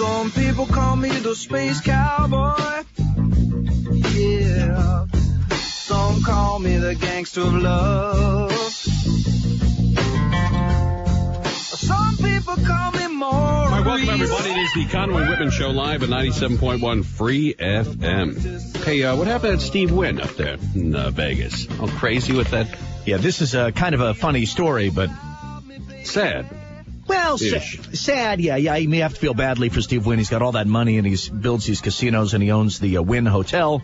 Some people call me the space cowboy. Yeah. Some call me the gangster of love. Some people call me Maurice. All right, welcome, everybody. It is the Conway Whitman Show live at 97.1 Free FM. Hey, what happened at Steve Wynn up there in Vegas? All crazy with that? Yeah, this is kind of a funny story, but sad. Well, sad, yeah. You may have to feel badly for Steve Wynn. He's got all that money, and he builds these casinos, and he owns the Wynn Hotel,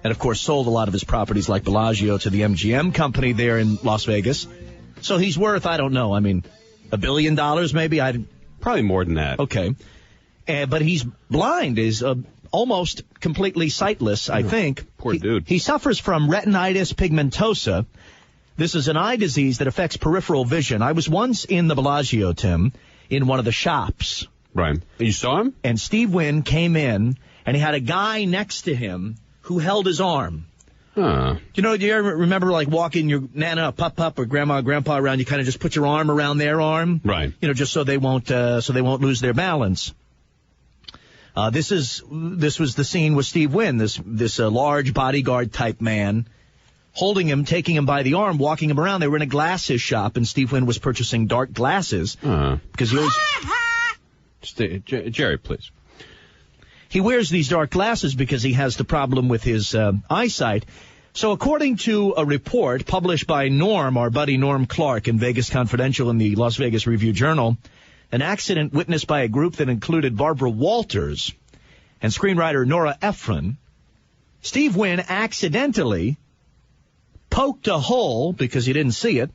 and, of course, sold a lot of his properties like Bellagio to the MGM company there in Las Vegas. So he's worth, I don't know, $1 billion maybe? Probably more than that. Okay. But he's blind, is almost completely sightless, I think. Poor dude. He suffers from retinitis pigmentosa. This is an eye disease that affects peripheral vision. I was once in the Bellagio, Tim, in one of the shops. Right. You saw him? And Steve Wynn came in, and he had a guy next to him who held his arm. Huh. Do you ever remember, like, walking your nana, pup, or grandma, or grandpa around? You kind of just put your arm around their arm, right? Just so they won't lose their balance. This was the scene with Steve Wynn, this large bodyguard type man, holding him, taking him by the arm, walking him around. They were in a glasses shop, and Steve Wynn was purchasing dark glasses because he always. Jerry, please. He wears these dark glasses because he has the problem with his eyesight. So according to a report published by Norm, our buddy Norm Clark, in Vegas Confidential in the Las Vegas Review-Journal, an accident witnessed by a group that included Barbara Walters and screenwriter Nora Ephron, Steve Wynn accidentally poked a hole, because he didn't see it,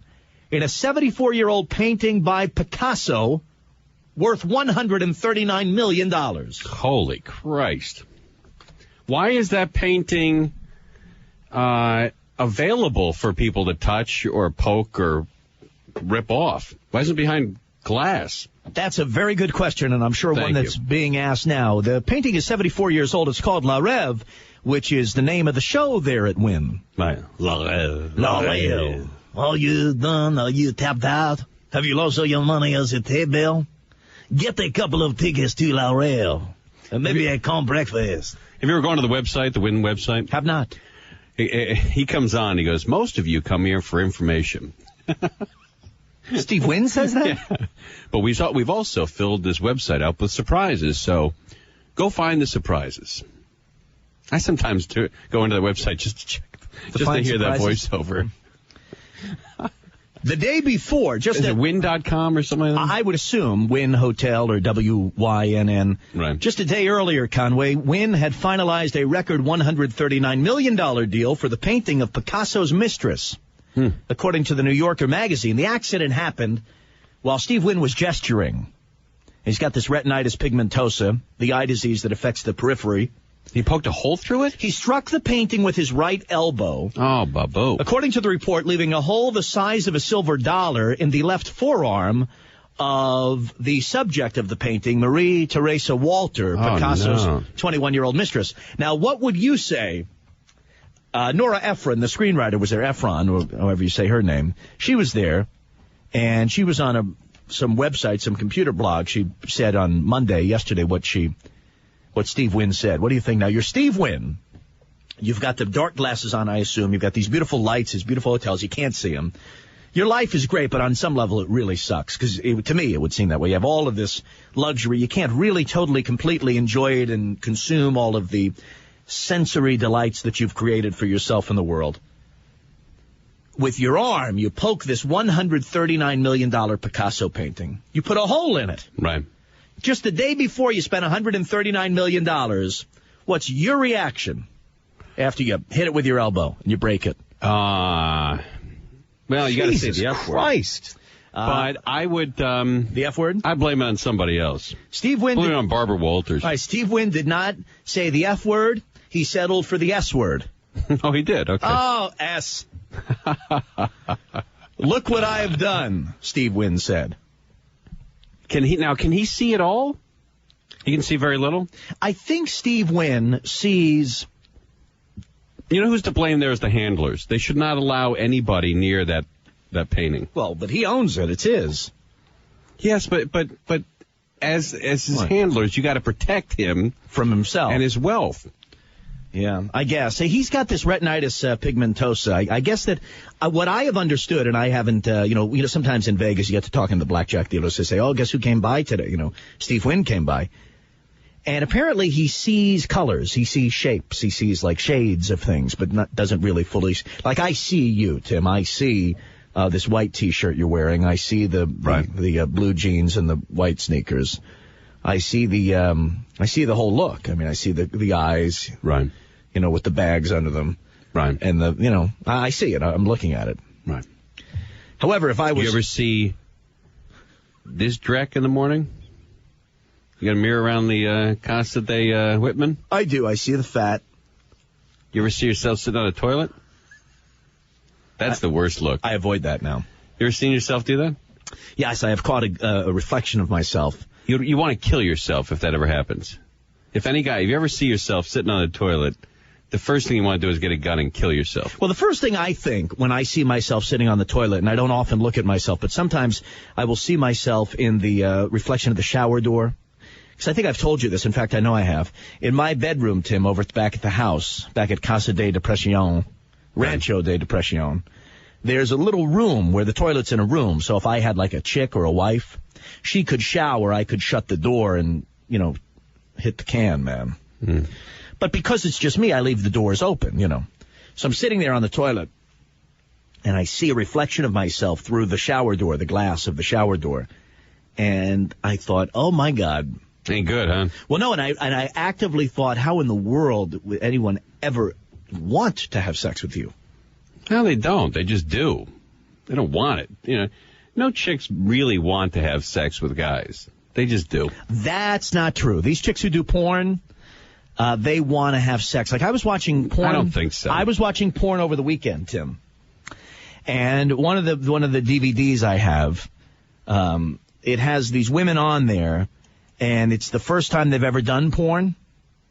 in a 74-year-old painting by Picasso worth $139 million. Holy Christ. Why is that painting available for people to touch or poke or rip off? Why isn't it behind glass? That's a very good question, and I'm sure one that's being asked now. The painting is 74 years old. It's called La Rêve, which is the name of the show there at Wynn. Right. La Rêve. La Rêve. Are you done? Are you tapped out? Have you lost all your money as a table? Get a couple of tickets to La Rêve. And maybe a calm breakfast. Have you ever gone to the website, the Wynn website? Have not. He comes on, he goes, most of you come here for information. Steve Wynn says that? Yeah. But we've also filled this website up with surprises, so go find the surprises. I sometimes go into the website just to check, just to hear surprises? That voiceover. The day before, is it Wynn.com or something like that? I would assume Wynn Hotel or WYNN. Right. Just a day earlier, Conway, Wynn had finalized a record $139 million deal for the painting of Picasso's mistress. According to the New Yorker magazine, the accident happened while Steve Wynn was gesturing. He's got this retinitis pigmentosa, the eye disease that affects the periphery. He poked a hole through it? He struck the painting with his right elbow. Oh, baboo. According to the report, leaving a hole the size of a silver dollar in the left forearm of the subject of the painting, Marie Teresa Walter, Picasso's 21-year-old mistress. Now, what would you say? Nora Ephron, the screenwriter, was there. Ephron, or however you say her name. She was there, and she was on some website, some computer blog. She said on yesterday, what Steve Wynn said. What do you think? Now, you're Steve Wynn. You've got the dark glasses on, I assume. You've got these beautiful lights, these beautiful hotels. You can't see them. Your life is great, but on some level it really sucks. Because to me, it would seem that way. You have all of this luxury. You can't really totally, completely enjoy it and consume all of the sensory delights that you've created for yourself in the world. With your arm, you poke this $139 million Picasso painting. You put a hole in it. Right. Just the day before you spent $139 million, what's your reaction after you hit it with your elbow and you break it? Well, you got to say the F word. Christ. But I would... the F word? I blame it on somebody else. Steve Wynn... Blame it on Barbara Walters. All right, Steve Wynn did not say the F word. He settled for the S word. Oh, he did? Okay. Oh, S. Look what I have done, Steve Wynn said. Can he see it all? He can see very little? I think Steve Wynn sees... You know who's to blame there is the handlers. They should not allow anybody near that painting. Well, but he owns it. It's his. Yes, but as his handlers, you got to protect him from himself and his wealth. Yeah, I guess. He's got this retinitis pigmentosa. I guess that what I have understood, and I haven't, sometimes in Vegas you get to talking to the blackjack dealers. They say, oh, guess who came by today? Steve Wynn came by. And apparently he sees colors. He sees shapes. He sees, like, shades of things, but doesn't really fully. Like, I see you, Tim. I see this white T-shirt you're wearing. I see the blue jeans and the white sneakers. I see the whole look. I mean, I see the eyes. Right. With the bags under them. Right. And I see it. I'm looking at it. Right. However, if I was... You ever see this Drek in the morning? You got a mirror around the Casa de Whitman? I do. I see the fat. You ever see yourself sitting on a toilet? That's the worst look. I avoid that now. You ever seen yourself do that? Yes, I have caught a reflection of myself. You want to kill yourself if that ever happens. If you ever see yourself sitting on a toilet, the first thing you want to do is get a gun and kill yourself. Well, the first thing I think when I see myself sitting on the toilet, and I don't often look at myself, but sometimes I will see myself in the reflection of the shower door. Because I think I've told you this. In fact, I know I have. In my bedroom, Tim, over back at the house, back at Casa de Depresión, Rancho de Depresión, there's a little room where the toilet's in a room. So if I had like a chick or a wife, she could shower, I could shut the door and, hit the can, man. Mm. But because it's just me, I leave the doors open, So I'm sitting there on the toilet, and I see a reflection of myself through the shower door, the glass of the shower door. And I thought, oh, my God. Ain't good, huh? Well, no, and I actively thought, how in the world would anyone ever want to have sex with you? No, they don't. They just do. They don't want it. No chicks really want to have sex with guys. They just do. That's not true. These chicks who do porn, they want to have sex. Like, I was watching porn. I don't think so. I was watching porn over the weekend, Tim. And one of the DVDs I have, it has these women on there, and it's the first time they've ever done porn.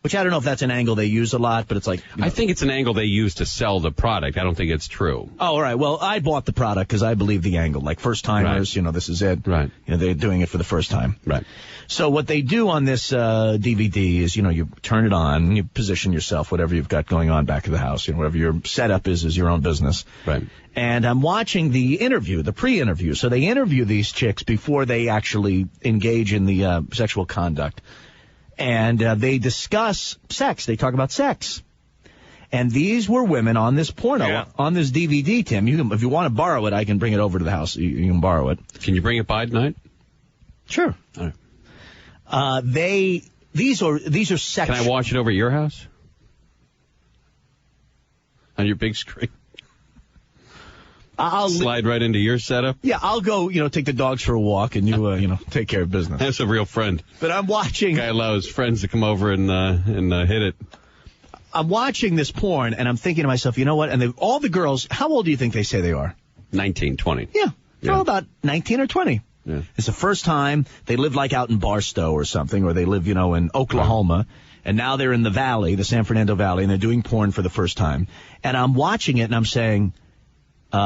Which I don't know if that's an angle they use a lot, but it's like... I think it's an angle they use to sell the product. I don't think it's true. Oh, all right. Well, I bought the product because I believe the angle. Like first-timers, right. This is it. Right. They're doing it for the first time. Right. So what they do on this DVD is, you turn it on, you position yourself, whatever you've got going on back at the house, whatever your setup is your own business. Right. And I'm watching the interview, the pre-interview. So they interview these chicks before they actually engage in the sexual conduct. And they discuss sex. They talk about sex. And these were women on this porno, on this DVD, Tim. If you want to borrow it, I can bring it over to the house. You can borrow it. Can you bring it by tonight? Sure. All right. These are sex. Can I watch it over at your house? On your big screen? I'll slide right into your setup? Yeah, I'll go, take the dogs for a walk and you, take care of business. That's a real friend. But I'm watching. Guy allows friends to come over and hit it. I'm watching this porn and I'm thinking to myself, you know what? And all the girls, how old do you think they say they are? 19, 20. Yeah. They're all about 19 or 20. Yeah. It's the first time they live like out in Barstow or something, or they live, in Oklahoma. Right. And now they're in the valley, the San Fernando Valley, and they're doing porn for the first time. And I'm watching it and I'm saying, you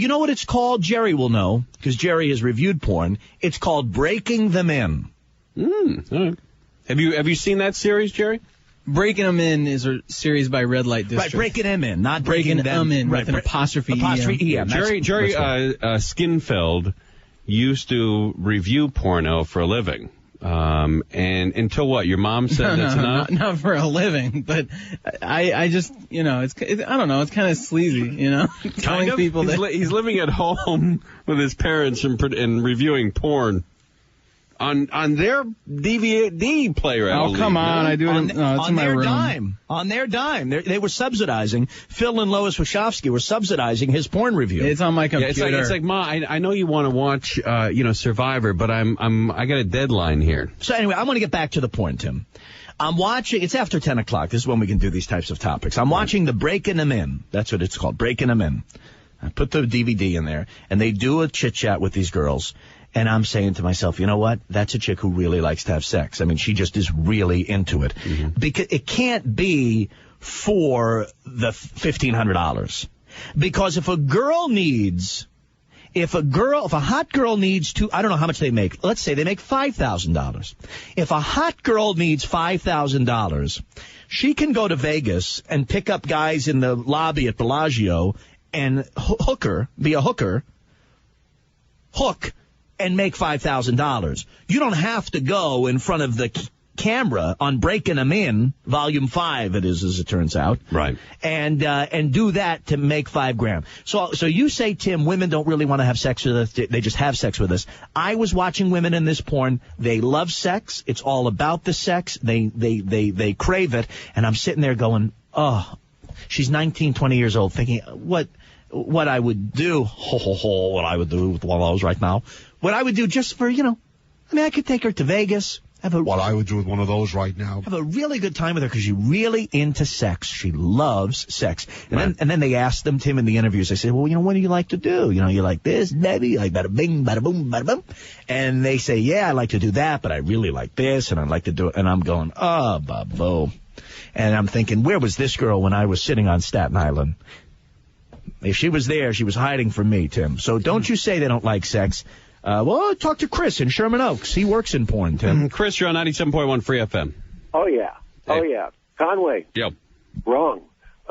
know what it's called? Jerry will know, because Jerry has reviewed porn. It's called Breaking Them In. All right. Have you seen that series, Jerry? Breaking Them In is a series by Red Light District. Right, Breaking Them In, not Breaking Them In, right, with an apostrophe E-M. Jerry Skinfeld used to review porno for a living. And until what? Your mom said that's enough? Not for a living, but I just, I don't know, it's kind of sleazy, telling people that he's living at home with his parents and reviewing porn on their DVD player. Oh, come on, I do it on their dime. On their dime. They were subsidizing. Phil and Lois Wachowski were subsidizing his porn review. It's on my computer. Yeah, it's like, Ma, I know you want to watch, Survivor, but I got a deadline here. So anyway, I want to get back to the porn, Tim. I'm watching, it's after 10 o'clock. This is when we can do these types of topics. I'm watching the Breaking Them In. That's what it's called, Breaking Them In. I put the DVD in there, and they do a chit-chat with these girls. And I'm saying to myself, you know what? That's a chick who really likes to have sex. I mean, she just is really into it. Mm-hmm. Because it can't be for the $1,500. Because if a girl needs If a hot girl needs I don't know how much they make. Let's say they make $5,000. If a hot girl needs $5,000, she can go to Vegas and pick up guys in the lobby at Bellagio and hook, and make $5,000. You don't have to go in front of the camera on Breaking 'Em In, Volume 5 it is, as it turns out. Right. And do that to make $5,000. So you say, Tim, women don't really want to have sex with us. They just have sex with us. I was watching women in this porn. They love sex. It's all about the sex. They crave it. And I'm sitting there going, oh, she's 19, 20 years old, thinking, what I would do, what I would do with one of those right now. What I would do just for, I could take her to Vegas. What I would do with one of those right now. Have a really good time with her because she's really into sex. She loves sex. And then they asked them, Tim, in the interviews, they said, well, what do you like to do? You like this, baby? You like bada bing, bada boom, bada boom? And they say, yeah, I like to do that, but I really like this, and I like to do it. And I'm going, oh, babo. And I'm thinking, where was this girl when I was sitting on Staten Island? If she was there, she was hiding from me, Tim. So don't you say they don't like sex. Well, talk to Chris in Sherman Oaks. He works in porn, Tim. Chris, you're on 97.1 Free FM. Oh, yeah. Hey. Oh, yeah. Conway. Yep. Wrong.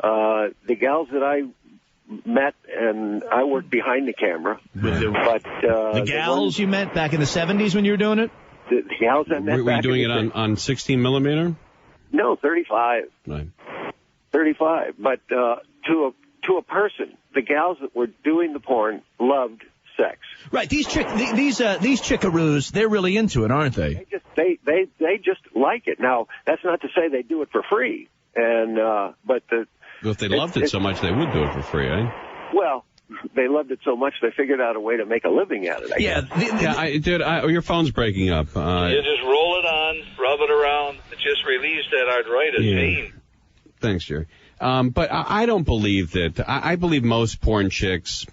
The gals that I met, and I worked behind the camera. The gals you met back in the 70s when you were doing it? The gals I met Were you doing it on 16 millimeter? No, 35. Right. 35. But to a person, the gals that were doing the porn loved sex. Right. These chickaroos, they're really into it, aren't they? They just like it. Now, that's not to say they do it for free. And but if they loved it so much, they would do it for free, eh? Well, they loved it so much they figured out a way to make a living at it. I guess. Your phone's breaking up. You just roll it on, rub it around. It just relieves that arthritis pain. Thanks, Jerry. But I don't believe that. I believe most porn chicks.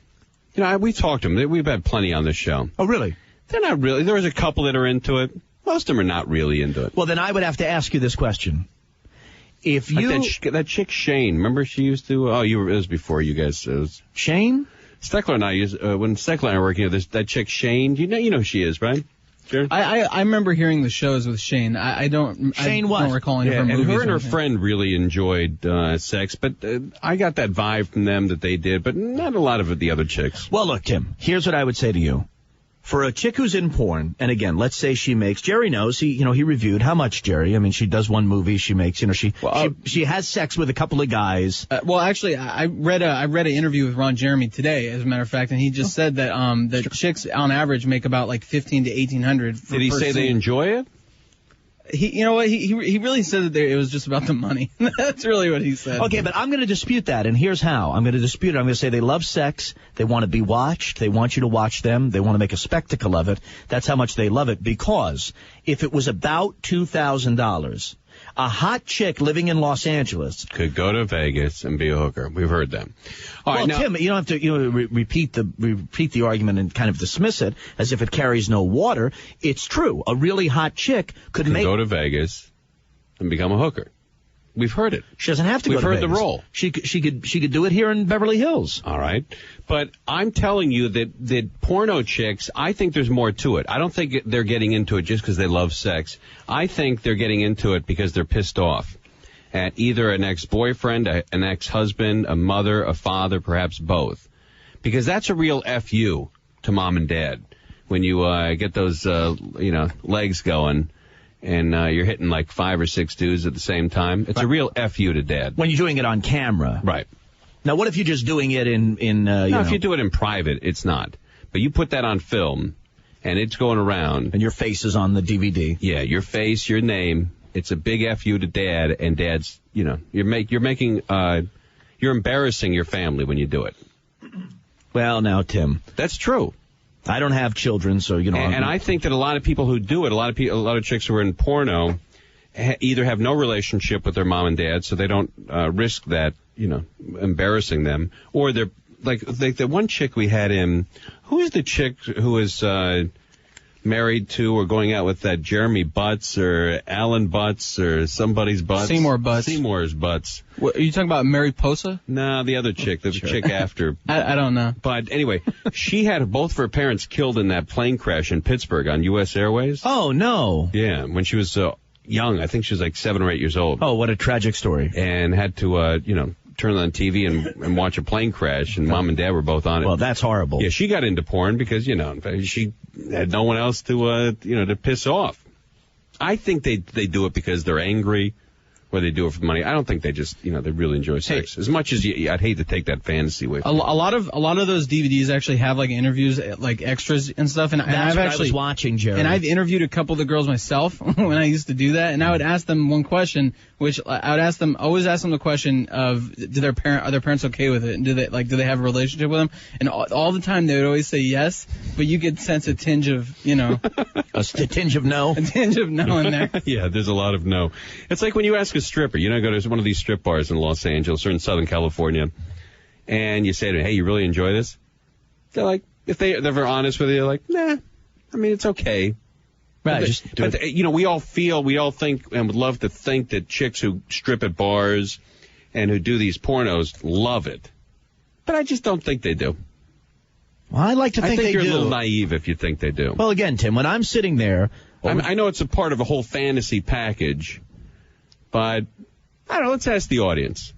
We talked to them. We've had plenty on this show. Oh, really? They're not really. There's a couple that are into it. Most of them are not really into it. Well, then I would have to ask you this question. If you... Like that chick Shane, remember she used to... Oh, it was before you guys... Shane? Steckler and I used... when Steckler and I were working with that chick Shane, you know who she is, right? Sure. I remember hearing the shows with Shane. I don't recall any of her movies. And her and her friend really enjoyed sex, but I got that vibe from them that they did, but not a lot of the other chicks. Well, look, Tim, here's what I would say to you. For a chick who's in porn, and again, let's say she makes, Jerry knows, he reviewed how much, Jerry? I mean, she does one movie, she makes, she has sex with a couple of guys. Well, actually, I read an interview with Ron Jeremy today, as a matter of fact, and he just said that the chicks on average make about like $1,500 to $1,800. Did he say they enjoy it? He really said that it was just about the money. That's really what he said. Okay, but I'm going to dispute that, and here's how. I'm going to dispute it. I'm going to say they love sex. They want to be watched. They want you to watch them. They want to make a spectacle of it. That's how much they love it, because if it was about $2,000, a hot chick living in Los Angeles could go to Vegas and be a hooker. We've heard them. All right, now, Tim, you don't have to repeat the argument and kind of dismiss it as if it carries no water. It's true. A really hot chick could go to Vegas and become a hooker. We've heard it. She doesn't have to go to Vegas. We've heard the role. She could do it here in Beverly Hills. All right. But I'm telling you that porno chicks, I think there's more to it. I don't think they're getting into it just because they love sex. I think they're getting into it because they're pissed off at either an ex-boyfriend, an ex-husband, a mother, a father, perhaps both. Because that's a real F.U. to mom and dad when you get those, legs going. And you're hitting like 5 or 6 dudes at the same time. It's a real F.U. to dad. When you're doing it on camera. Right. Now, what if you're just doing it if you do it in private, it's not. But you put that on film, and it's going around. And your face is on the DVD. Yeah, your face, your name. It's a big F.U. to dad, and dad's, you're embarrassing your family when you do it. Well, now, Tim. That's true. I don't have children, so And I think that a lot of people who do it, a lot of chicks who are in porno, either have no relationship with their mom and dad, so they don't risk that, embarrassing them, or they're like the one chick we had in. Who is the chick who is married to or going out with that Jeremy Butts or Alan Butts or somebody's Butts. Seymour Butts. Seymour's Butts. What, are you talking about Mariposa? No, the other chick, the chick after. I don't know. But anyway, she had both of her parents killed in that plane crash in Pittsburgh on U.S. Airways. Oh, no. Yeah, when she was young. I think she was like 7 or 8 years old. Oh, what a tragic story. And had to, turn on TV and watch a plane crash, and Mom and Dad were both on it. Well, that's horrible. Yeah, she got into porn because, she had no one else to, to piss off. I think they do it because they're angry, or they do it for money. I don't think they just, they really enjoy sex. As much as I'd hate to take that fantasy away from a lot of those DVDs actually have like interviews, like extras and stuff. And that's what I was watching, Jerry. And I've interviewed a couple of the girls myself when I used to do that, and I would ask them one question, which I would always ask them the question of, are their parents okay with it, and do they have a relationship with them? And all the time they would always say yes, but you could sense a tinge of, a tinge of no, a tinge of no in there. Yeah, there's a lot of no. It's like when you ask a stripper, go to one of these strip bars in Los Angeles or in Southern California, and you say to them, hey, you really enjoy this? They're like, if they're honest with you, they're like, nah, I mean, it's okay. Right. But we all think and would love to think that chicks who strip at bars and who do these pornos love it. But I just don't think they do. Well, I like to think they do. I think you're a little naive if you think they do. Well, again, Tim, when I'm sitting there... I know it's a part of a whole fantasy package, but I don't know, let's ask the audience.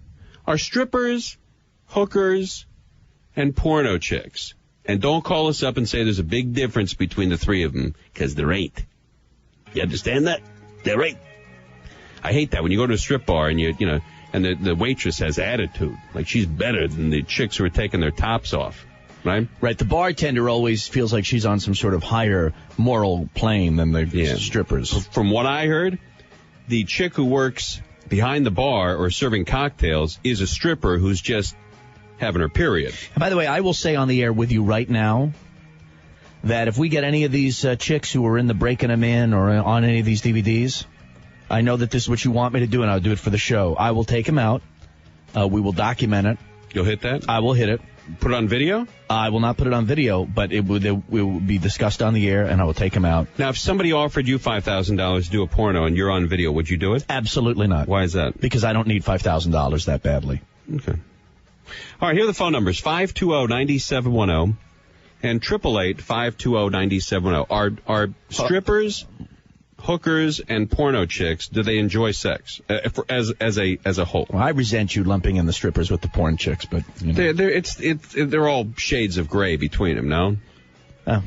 Are strippers, hookers, and porno chicks? And don't call us up and say there's a big difference between the three of them, because there ain't. You understand that? There ain't. I hate that when you go to a strip bar and and the waitress has attitude, like she's better than the chicks who are taking their tops off. Right? Right. The bartender always feels like she's on some sort of higher moral plane than the strippers. From what I heard, the chick who works behind the bar or serving cocktails is a stripper who's just having her period. And by the way, I will say on the air with you right now that if we get any of these chicks who are in the Breaking Them In or on any of these DVDs, I know that this is what you want me to do, and I'll do it for the show. I will take them out. We will document it. You'll hit that? I will hit it. Put it on video? I will not put it on video, but it will be discussed on the air, and I will take them out. Now, if somebody offered you $5,000 to do a porno and you're on video, would you do it? Absolutely not. Why is that? Because I don't need $5,000 that badly. Okay. All right, here are the phone numbers, 520-9710 and 888-520-9710. Are strippers, hookers, and porno chicks, do they enjoy sex as a whole? Well, I resent you lumping in the strippers with the porn chicks, but they're all shades of gray between them. No,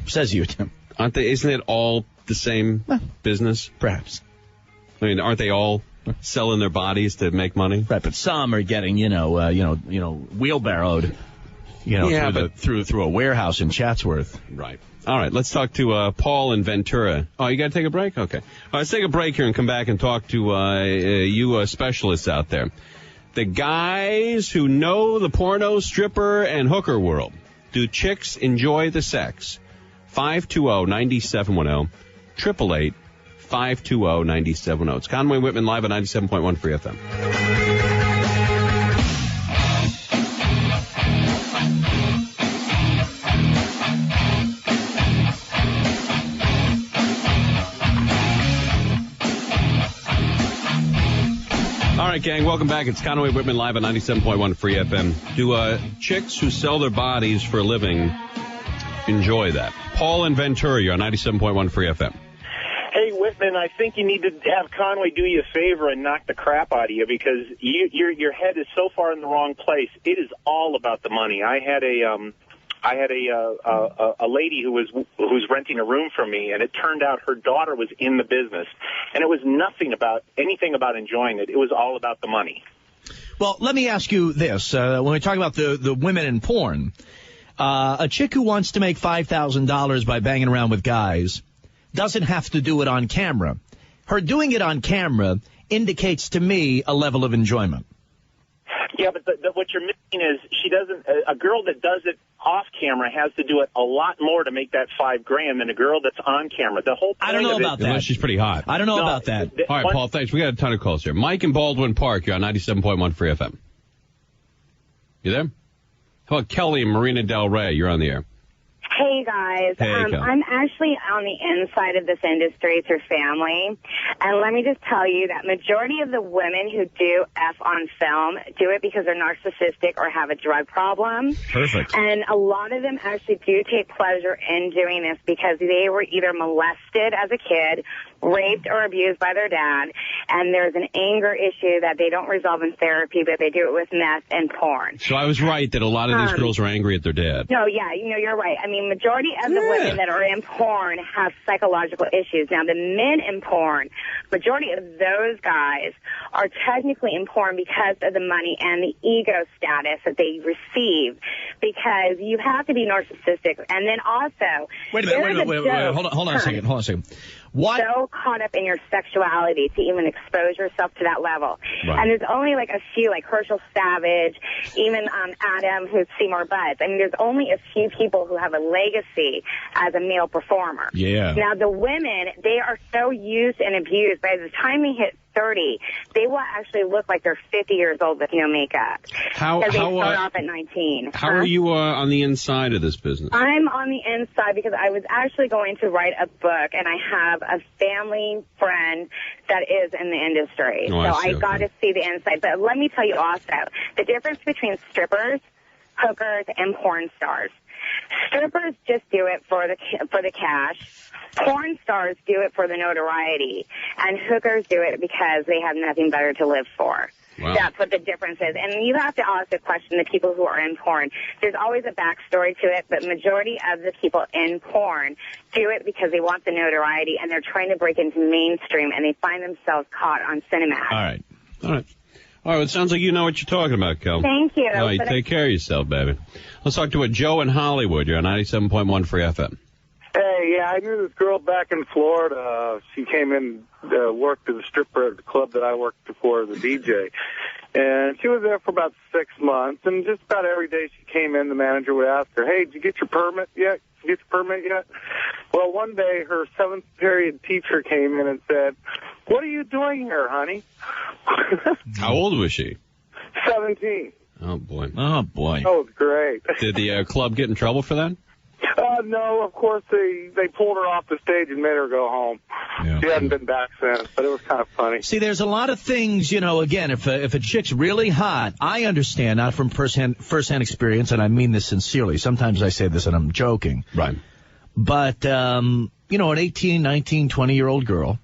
says you, Tim. Aren't they? Isn't it all the same business? Perhaps. I mean, aren't they all selling their bodies to make money? Right, but some are getting wheelbarrowed, through a warehouse in Chatsworth. Right. All right, let's talk to Paul in Ventura. Oh, you got to take a break? Okay. All right, let's take a break here and come back and talk to you specialists out there. The guys who know the porno, stripper, and hooker world. Do chicks enjoy the sex? 520-9710, 888-520-9710. It's Conway Whitman live at 97.1 Free FM. All right, gang, welcome back. It's Conway Whitman live at 97.1 Free FM. Do chicks who sell their bodies for a living enjoy that? Paul in Ventura, you're on 97.1 Free FM. Hey, Whitman, I think you need to have Conway do you a favor and knock the crap out of you because your head is so far in the wrong place. It is all about the money. I had a lady who was renting a room from me, and it turned out her daughter was in the business, and it was anything about enjoying it. It was all about the money. Well, let me ask you this: when we talk about the women in porn, a chick who wants to make $5,000 by banging around with guys doesn't have to do it on camera. Her doing it on camera indicates to me a level of enjoyment. Yeah, but what you're missing is she doesn't. A girl that does it off camera has to do it a lot more to make that $5,000 than a girl that's on camera. The whole point I don't know about that. Unless she's pretty hot. I don't know about that. All right, Paul, thanks. We got a ton of calls here. Mike in Baldwin Park, you're on 97.1 Free FM. You there? How about Kelly in Marina Del Rey? You're on the air. Hey, guys. Hey, I'm actually on the inside of this industry through family. And let me just tell you that majority of the women who do F on film do it because they're narcissistic or have a drug problem. Perfect. And a lot of them actually do take pleasure in doing this because they were either molested as a kid, raped or abused by their dad, and there's an anger issue that they don't resolve in therapy, but they do it with meth and porn. So I was right that a lot of these girls are angry at their dad. No, yeah, you're right. I mean, majority of the women that are in porn have psychological issues. Now, the men in porn, majority of those guys are technically in porn because of the money and the ego status that they receive, because you have to be narcissistic. And then also, wait a minute. Hold on a second. What? So caught up in your sexuality to even expose yourself to that level. Right. And there's only like a few, like Herschel Savage, even Adam, who's Seymour Butts. I mean, there's only a few people who have a legacy as a male performer. Yeah. Now, the women, they are so used and abused. By the time they hit 30, they will actually look like they're 50 years old with no makeup. Because they start off at 19. How are you on the inside of this business? I'm on the inside because I was actually going to write a book, and I have a family friend that is in the industry. Oh, so I got to see the inside. But let me tell you also, the difference between strippers, hookers, and porn stars. Strippers just do it for the cash. Porn stars do it for the notoriety, and hookers do it because they have nothing better to live for. Wow. That's what the difference is. And you have to also question the people who are in porn. There's always a backstory to it, but majority of the people in porn do it because they want the notoriety, and they're trying to break into mainstream, and they find themselves caught on Cinemax. All right. Well, it sounds like you know what you're talking about, Kel. Thank you. All right, take care of yourself, baby. Let's talk to Joe in Hollywood. You're on 97.1 Free FM. Hey, yeah, I knew this girl back in Florida. She came in, worked as a stripper at the club that I worked for as a DJ. And she was there for about 6 months. And just about every day she came in, the manager would ask her, hey, did you get your permit yet? Well, one day her 7th period teacher came in and said, what are you doing here, honey? How old was she? 17. Oh, boy. That was great. Did the club get in trouble for that? No, of course, they pulled her off the stage and made her go home. Yeah. She hadn't been back since, but it was kind of funny. See, there's a lot of things, again, if a chick's really hot, I understand, not from first-hand experience, and I mean this sincerely. Sometimes I say this and I'm joking. Right. But, an 18, 19, 20-year-old girl,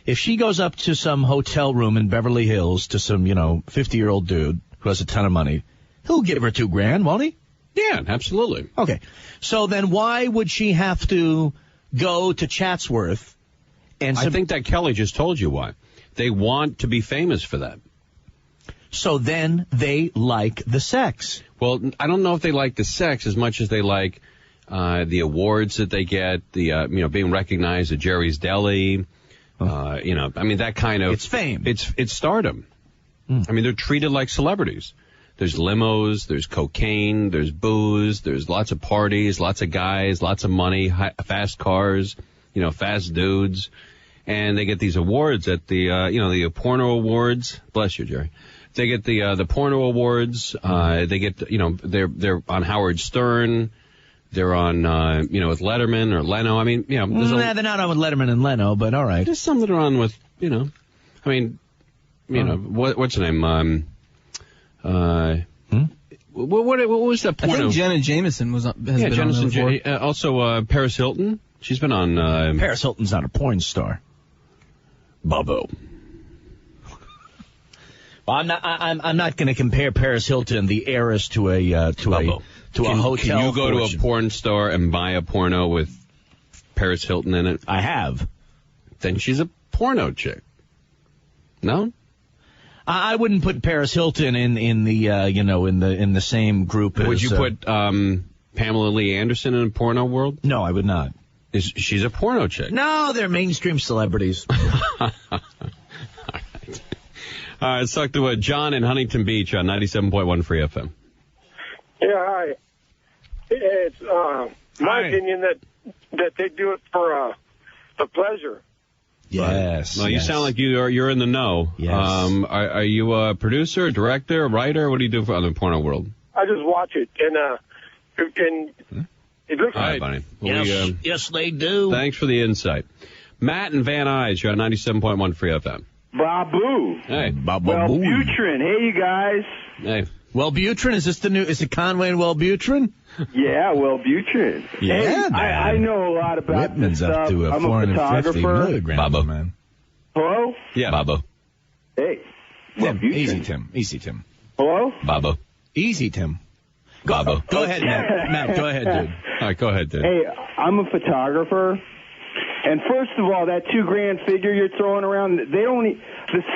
if she goes up to some hotel room in Beverly Hills to some, 50-year-old dude who has a ton of money, he'll give her $2,000, won't he? Yeah, absolutely. Okay. So then why would she have to go to Chatsworth? And I think that Kelly just told you why. They want to be famous for that. So then they like the sex. Well, I don't know if they like the sex as much as they like the awards that they get, the being recognized at Jerry's Deli. That kind of... It's fame. It's stardom. I mean, they're treated like celebrities. There's limos, there's cocaine, there's booze, there's lots of parties, lots of guys, lots of money, fast cars, fast dudes. And they get these awards at the porno awards. Bless you, Jerry. They get the porno awards. They get, they're on Howard Stern. They're on, with Letterman or Leno. I mean, they're not on with Letterman and Leno, but all right. There's some that are on with, what's her name? What was that porno? I think Jenna Jameson has been on before. Also, Paris Hilton. She's been on. Paris Hilton's not a porn star. Bubbo. Well, I'm not going to compare Paris Hilton, the heiress, to a hotel. Can you go to a porn store and buy a porno with Paris Hilton in it? I have. Then she's a porno chick. No? I wouldn't put Paris Hilton in the same group as... Would you put Pamela Lee Anderson in a porno world? No, I would not. She's a porno chick. No, they're mainstream celebrities. All right, let's talk to John in Huntington Beach on 97.1 Free FM. Yeah, hi. It's my opinion that they do it for pleasure. Yes. Well, you sound like you're in the know. Yes. Are you a producer, a director, a writer? What do you do on the porno world? I just watch it, and It looks All right, buddy. Well, Yes, they do. Thanks for the insight. Matt and Van Nuys, you're on 97.1 Free FM. Babu. Hey. Wellbutrin. Hey, you guys. Hey. Wellbutrin, is it Conway and Wellbutrin? Yeah, Wellbutrin. Yeah, hey, I know a lot about Whitman's this up stuff. to a I'm 450 a photographer. milligrams, Babo. man. Hello? Yeah. Babo. Hey. Tim, Wellbutrin. easy, Tim. Hello? Babo. Easy, Tim. Babo. Go ahead, Matt. Matt, go ahead, dude. All right, go ahead, dude. Hey, I'm a photographer. And first of all, that $2,000 figure you're throwing around, the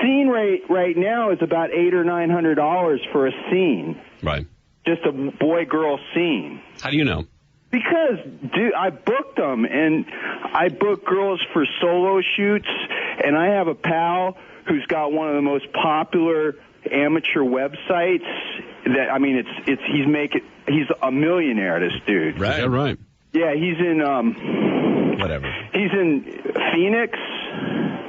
scene rate right now is about $800 or $900 for a scene. Right. Just a boy-girl scene. How do you know? Because, dude, I booked them, and I book girls for solo shoots, and I have a pal who's got one of the most popular amateur websites. That I mean, he's a millionaire. This dude, Right. Yeah, right. Yeah, he's in Whatever. He's in Phoenix.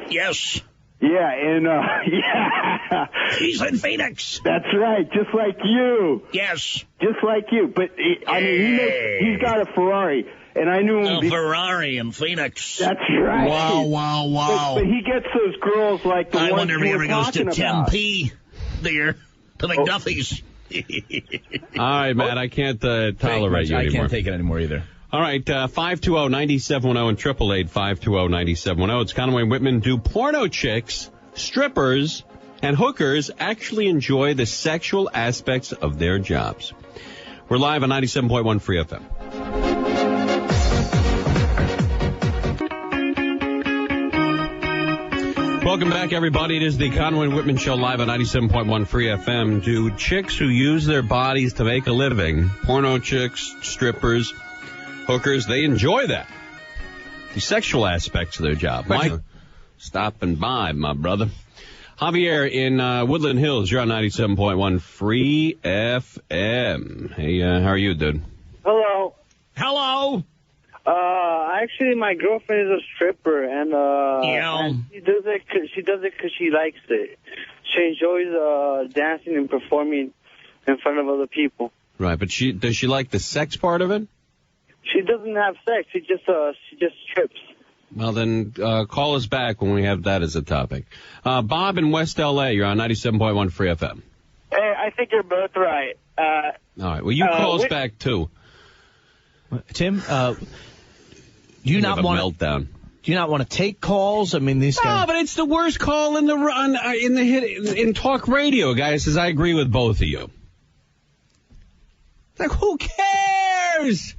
Yes. Yeah, and yeah. He's in Phoenix. That's right, just like you. Yes. Just like you. But he's got a Ferrari, and I knew him. A Ferrari in Phoenix. That's right. Wow. But he gets those girls like the I ones wonder if you he were ever goes to talking about. Tempe there, to McDuffie's. All right, Matt, I can't tolerate you anymore. I can't take it anymore either. All right, 520-9710 and 888-520-9710. It's Conway and Whitman. Do porno chicks, strippers, and hookers actually enjoy the sexual aspects of their jobs? We're live on 97.1 Free FM. Welcome back, everybody. It is the Conway and Whitman Show live on 97.1 Free FM. Do chicks who use their bodies to make a living, porno chicks, strippers, hookers, they enjoy that? The sexual aspects of their job. Mike, stopping by, my brother. Javier in Woodland Hills, you're on 97.1 Free FM. Hey, how are you, dude? Hello. Hello. Actually, my girlfriend is a stripper, and she does it because she likes it. She enjoys dancing and performing in front of other people. Right, but does she like the sex part of it? She doesn't have sex. She just strips. Well, then call us back when we have that as a topic. Bob in West L.A., you're on 97.1 Free FM. Hey, I think you're both right. All right, well, you call us back, too. Tim, do you not want meltdown? Do you not want to take calls? I mean, these guys. No, but it's the worst call in talk radio. Guy says I agree with both of you. It's like, who cares?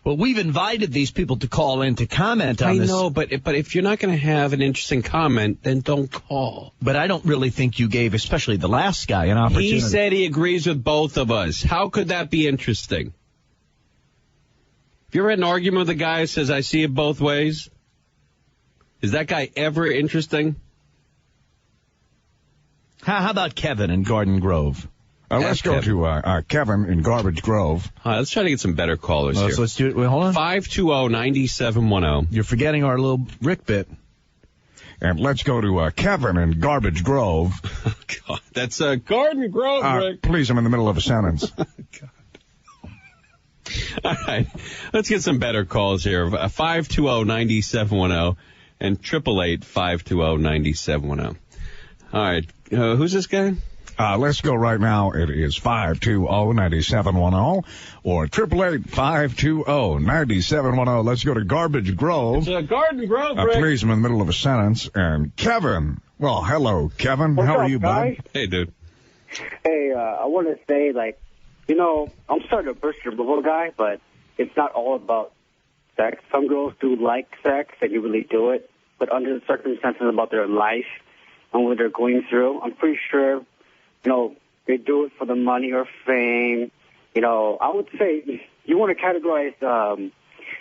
Well, we've invited these people to call in to comment on this. I know, but if you're not going to have an interesting comment, then don't call. But I don't really think you gave, especially the last guy, an opportunity. He said he agrees with both of us. How could that be interesting? Have you ever had an argument with a guy who says, I see it both ways? Is that guy ever interesting? How about Kevin in Garden Grove? Let's go to Kevin in Garbage Grove. All right, let's try to get some better callers here. Let's do it. Wait, hold on. 520-9710. You're forgetting our little Rick bit. And let's go to Kevin in Garbage Grove. Oh, God. That's Garden Grove, Rick. Please, I'm in the middle of a sentence. God. All right, let's get some better calls here. 520-9710 and 888-520-9710. All right, who's this guy? Let's go right now. It is 520-9710 or 888-520-9710. Let's go to Garbage Grove. It's Garden Grove, Rick. Please, I'm in the middle of a sentence. And Kevin. Well, hello, Kevin. What's How are up, you, guys? bud? Hey, dude. Hey, I want to say, I'm starting to burst your bubble, guy, but it's not all about sex. Some girls do like sex, and you really do it. But under the circumstances about their life and what they're going through, I'm pretty sure, they do it for the money or fame. I would say you want to categorize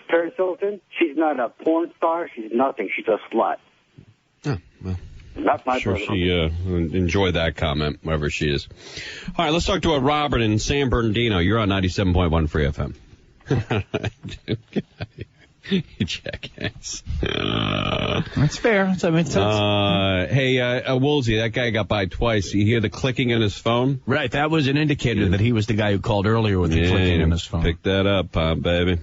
Paris Hilton. She's not a porn star. She's nothing. She's a slut. Oh, well. That's my sure she enjoy that comment, wherever she is. All right, let's talk to Robert in San Bernardino. You're on 97.1 Free FM. You jackass. That's fair. Hey, Woolsey, that guy got by twice. You hear the clicking on his phone? Right, that was an indicator that he was the guy who called earlier with the clicking on his phone. Pick that up, baby.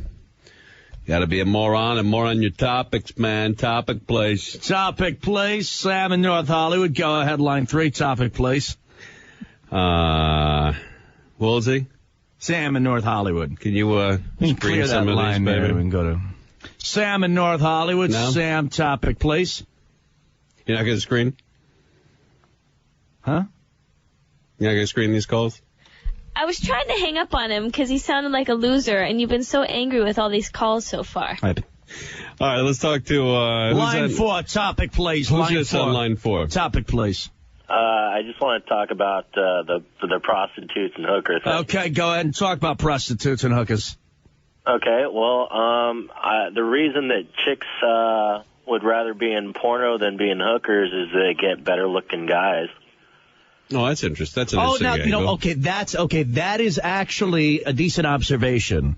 Got to be a moron and more on your topics, man. Topic place. Topic place. Sam in North Hollywood. Go ahead, line 3. Topic place. Woolsey? Sam in North Hollywood. Can you clear that line there? We can go to Sam in North Hollywood. No? Sam, topic place. You're not going to screen? Huh? You're not going to screen these calls? I was trying to hang up on him because he sounded like a loser, and you've been so angry with all these calls so far. All right, let's talk to... line 4, topic place. Who's this on line 4? Topic place. I just want to talk about the prostitutes and hookers. Okay, go ahead and talk about prostitutes and hookers. Okay, well, the reason that chicks would rather be in porno than be in hookers is they get better-looking guys. Oh, that's interesting. That's an interesting angle. That is actually a decent observation.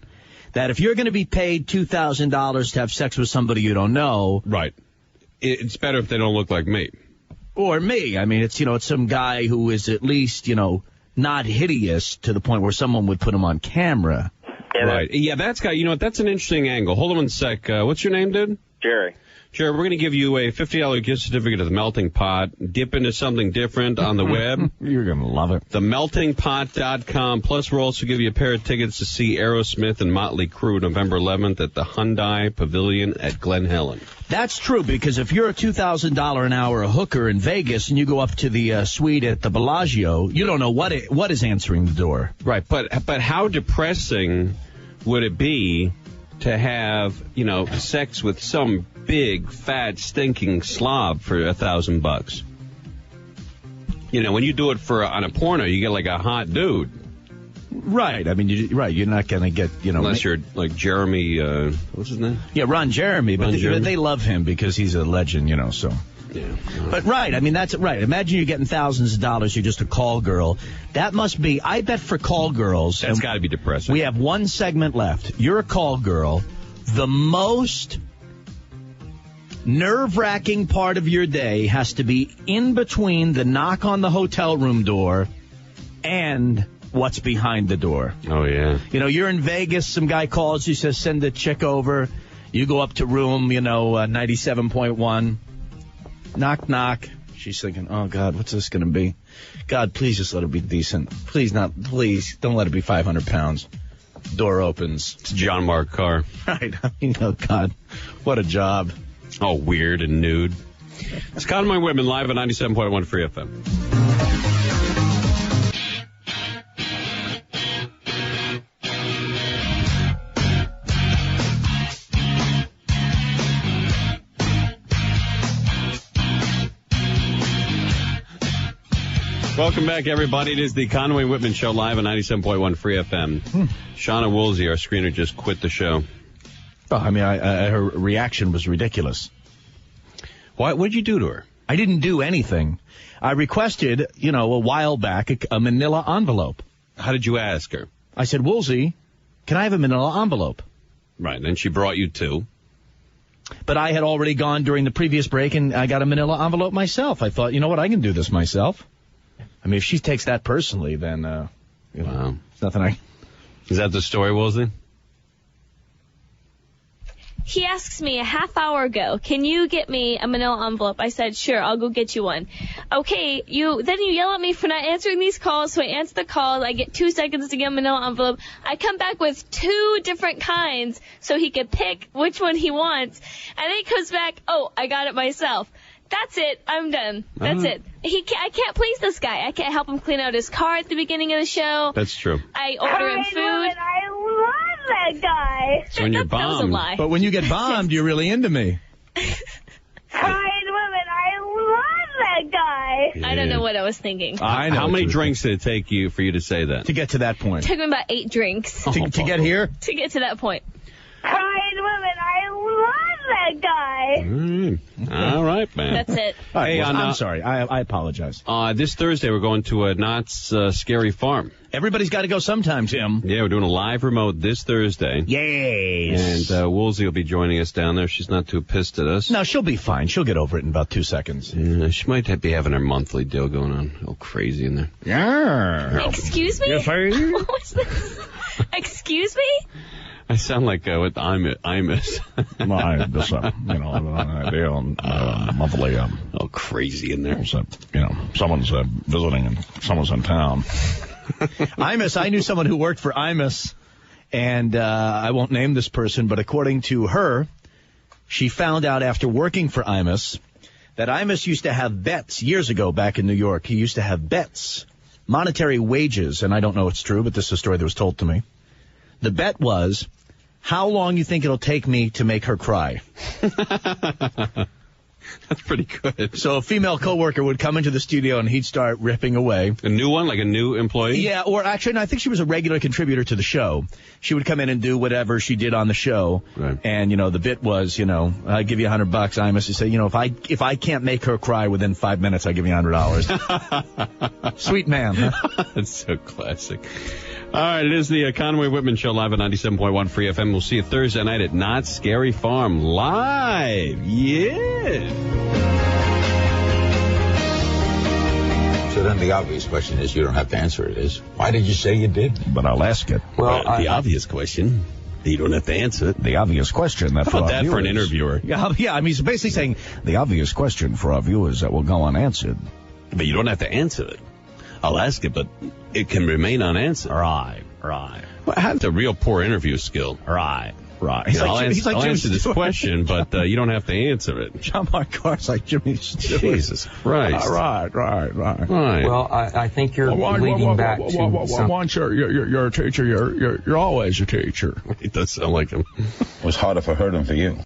That if you're going to be paid $2,000 to have sex with somebody you don't know, right? It's better if they don't look like me or me. I mean, it's some guy who is at least not hideous to the point where someone would put him on camera. Yeah, right? Yeah, that's got. You know what? That's an interesting angle. Hold on one sec. What's your name, dude? Jerry. Sure, we're going to give you a $50 gift certificate to the Melting Pot. Dip into something different on the web. You're going to love it. TheMeltingPot.com. Plus, we'll also give you a pair of tickets to see Aerosmith and Motley Crue November 11th at the Hyundai Pavilion at Glen Helen. That's true, because if you're a $2,000 an hour hooker in Vegas and you go up to the suite at the Bellagio, you don't know what is answering the door. Right, but how depressing would it be to have, sex with some big, fat, stinking slob for $1,000? When you do it on a porno, you get like a hot dude. Right. I mean, you're not going to get, unless you're like Jeremy, what's his name? Yeah, Ron Jeremy. But they love him because he's a legend, so. Yeah. But right, I mean, that's right. Imagine you're getting thousands of dollars, you're just a call girl. That must be, I bet for call girls. That's got to be depressing. We have one segment left. You're a call girl. The most nerve-wracking part of your day has to be in between the knock on the hotel room door and what's behind the door. Oh, yeah. You're in Vegas, some guy calls you, says, send a chick over. You go up to room, 97.1. Knock, knock. She's thinking, oh, God, what's this going to be? God, please just let it be decent. Please don't let it be 500 pounds. Door opens. It's John Mark Carr. Right. Oh, God, what a job. Oh, weird and nude. It's Conway Whitman live at 97.1 Free FM. Welcome back, everybody. It is the Conway Whitman Show live on 97.1 Free FM. Shauna Woolsey, our screener, just quit the show. Oh, I mean, her reaction was ridiculous. What did you do to her? I didn't do anything. I requested, a while back, a manila envelope. How did you ask her? I said, Woolsey, can I have a manila envelope? Right, and then she brought you two. But I had already gone during the previous break, and I got a manila envelope myself. I thought, I can do this myself. I mean, if she takes that personally, then, wow. There's nothing Is that the story, Woolsey? He asks me a half hour ago, can you get me a manila envelope? I said, sure, I'll go get you one. Okay, then you yell at me for not answering these calls, so I answer the calls. I get 2 seconds to get a manila envelope. I come back with 2 different kinds so he could pick which one he wants. And then he comes back, oh, I got it myself. That's it. I'm done. That's it. I can't please this guy. I can't help him clean out his car at the beginning of the show. That's true. I order him food. I love that guy. So when you're bombed. That was a lie. But when you get bombed, you're really into me. Kind women, I love that guy. Yeah. I don't know what I was thinking. I know. How many drinks did it take for you to say that? To get to that point. It took me about 8 drinks. To get here? To get to that point. Kind women, I love that guy. All right. right, man. That's it. Hey, I'm sorry. I apologize. This Thursday, we're going to a Knott's Scary Farm. Everybody's got to go sometime, Tim. Yeah, we're doing a live remote this Thursday. Yes. And Woolsey will be joining us down there. She's not too pissed at us. No, she'll be fine. She'll get over it in about 2 seconds. Yeah, she might be having her monthly deal going on. All crazy in there. Yeah. Excuse me? Yes, I... What was this? Excuse me? I sound like what Imus. Monthly. All crazy in there. Someone's visiting and someone's in town. Imus, I knew someone who worked for Imus, and I won't name this person, but according to her, she found out after working for Imus that Imus used to have bets years ago back in New York. He used to have bets, monetary wages, and I don't know if it's true, but this is a story that was told to me. The bet was, how long you think it'll take me to make her cry? That's pretty good. So a female coworker would come into the studio and he'd start ripping away. A new one, like a new employee? Yeah, or actually, no, I think she was a regular contributor to the show. She would come in and do whatever she did on the show. Right. And, the bit was, I give you $100. I must say, if I can't make her cry within 5 minutes, I give you $100. Sweet man, huh? That's so classic. All right, it is the Conway Whitman Show live at 97.1 Free FM. We'll see you Thursday night at Knott's Scary Farm live. Yeah. So then the obvious question is, you don't have to answer it, is, why did you say you did? But I'll ask it. Well, the obvious question. You don't have to answer it. The obvious question. That How about that for an interviewer? Yeah, I mean, he's basically saying the obvious question for our viewers that will go unanswered. But you don't have to answer it. I'll ask it, but it can remain unanswered. Right. Well, I have the real poor interview skill. Right. I'll answer this question, but you don't have to answer it. John Mark Carr's like Jimmy Stewart. Jesus Christ. Right. Well, I think you're leading back to once you're a teacher, you're always a teacher. It does sound like him. It was harder for her than for you.